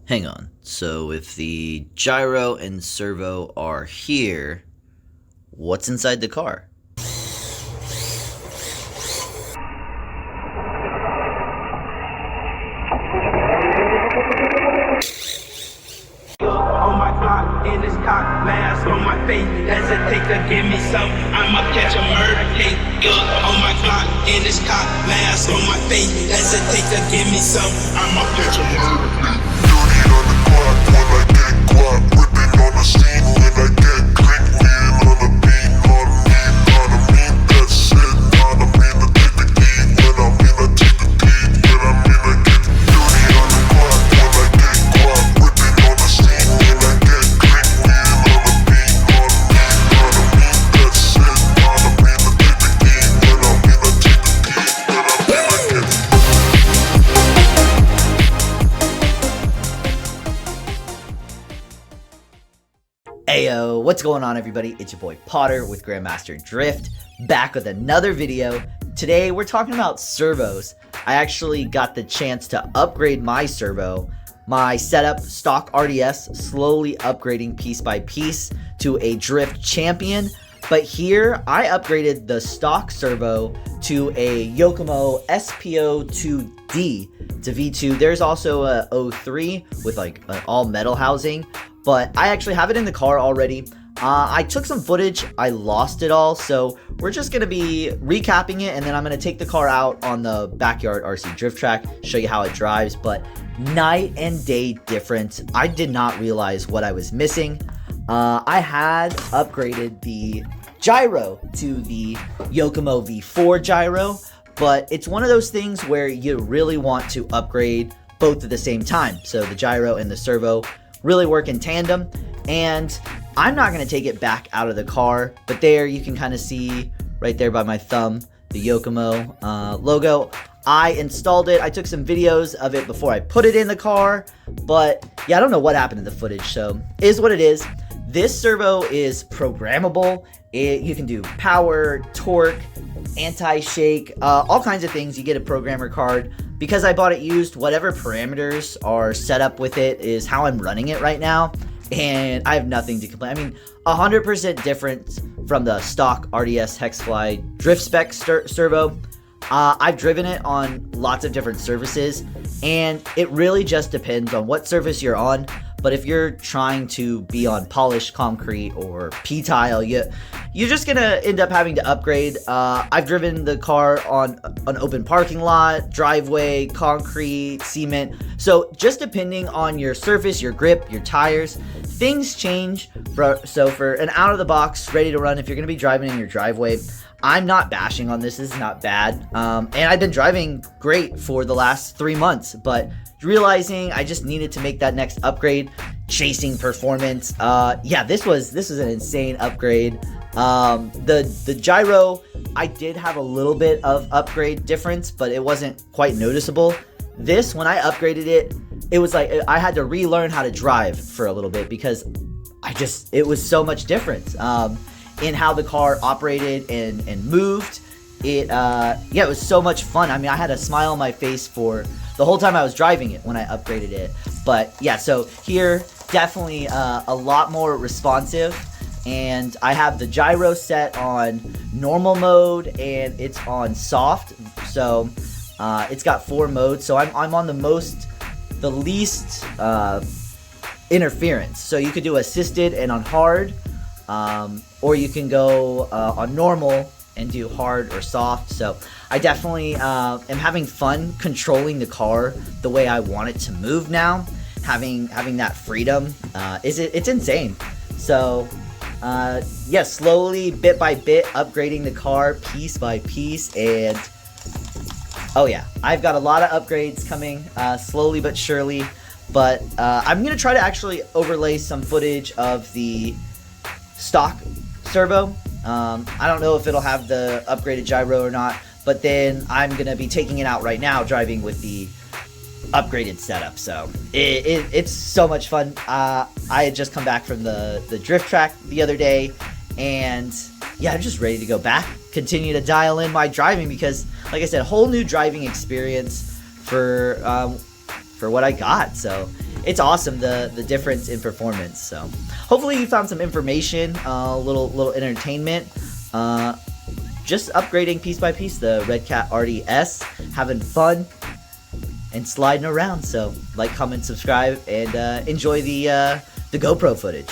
Hang on. So if the gyro and servo are here, what's inside the car? On my block, in this cock, mask on my face. Hesitate to give me some, I'ma catch a murder case. On my block, in this cock, mask on my face. Hesitate to give me some, I'ma catch a murder case. Dirty on the clock when I get guap, whipping on the scene when I get click, lean on the beat, on me, that shit, on me, I take the key, when I'm in, I take the key, when I'm in, I get dirty on the clock when I get guap, whipping on the scene when I get click, lean on the beat, on me, that shit, on me, I take the key, when I'm in, I take the key, when I'm in, I get Ayo, what's going on everybody? It's your boy Potter with Grandmaster Drift, back with another video. Today we're talking about servos. I actually got the chance to upgrade my servo, my setup, stock RDS, slowly upgrading piece by piece to a Drift Champion. But here I upgraded the stock servo to a Yokomo SPO2D to V2. There's also a 03 with like an all metal housing, but I actually have it in the car already. I took some footage, I lost it all, so we're just going to be recapping it, and then I'm going to take the car out on the backyard RC drift track, show you how it drives. But night and day difference. I did not realize what I was missing. I had upgraded the gyro to the Yokomo V4 gyro, but it's one of those things where you really want to upgrade both at the same time. So the gyro and the servo really work in tandem, and I'm not going to take it back out of the car, but there you can kind of see right there by my thumb the Yokomo logo. I installed it. I took some videos of it before I put it in the car, but yeah, I don't know what happened in the footage, so it is what it is. This servo is programmable. You can do power, torque, anti-shake, all kinds of things. You get a programmer card. Because I bought it used, whatever parameters are set up with it is how I'm running it right now, and I have nothing to complain. I mean, 100% different from the stock RDS Hexfly Drift Spec servo. I've driven it on lots of different surfaces, and it really just depends on what surface you're on. But if you're trying to be on polished concrete or P-tile, you're just gonna end up having to upgrade. I've driven the car on an open parking lot, driveway, concrete, cement. So just depending on your surface, your grip, your tires, things change. So for an out-of-the-box, ready to run, if you're gonna be driving in your driveway, I'm not bashing on this. This is not bad. And I've been driving great for the last 3 months, but realizing I just needed to make that next upgrade, chasing performance. Yeah, this was an insane upgrade. The gyro, I did have a little bit of upgrade difference, but it wasn't quite noticeable. This, when I upgraded it, it was like I had to relearn how to drive for a little bit, because it was so much different in how the car operated and moved. Yeah, it was so much fun. I mean, I had a smile on my face for the whole time I was driving it when I upgraded it. But yeah, so here, definitely a lot more responsive. And I have the gyro set on normal mode, and it's on soft. So it's got 4 modes. So I'm on the least interference. So you could do assisted and on hard, or you can go on normal and do hard or soft. So I definitely am having fun controlling the car the way I want it to move now. Having that freedom, it's insane. So yeah, slowly, bit by bit, upgrading the car piece by piece. And oh yeah, I've got a lot of upgrades coming slowly but surely. But I'm gonna try to actually overlay some footage of the stock servo. I don't know if it'll have the upgraded gyro or not, but then I'm going to be taking it out right now, driving with the upgraded setup. So it's so much fun. I had just come back from the drift track the other day, and yeah, I'm just ready to go back, continue to dial in my driving, because like I said, whole new driving experience for for what I got. So it's awesome, the difference in performance. So hopefully you found some information, little entertainment. Just upgrading piece by piece the Red Cat RDS, having fun and sliding around. So like, comment, subscribe, and enjoy the GoPro footage.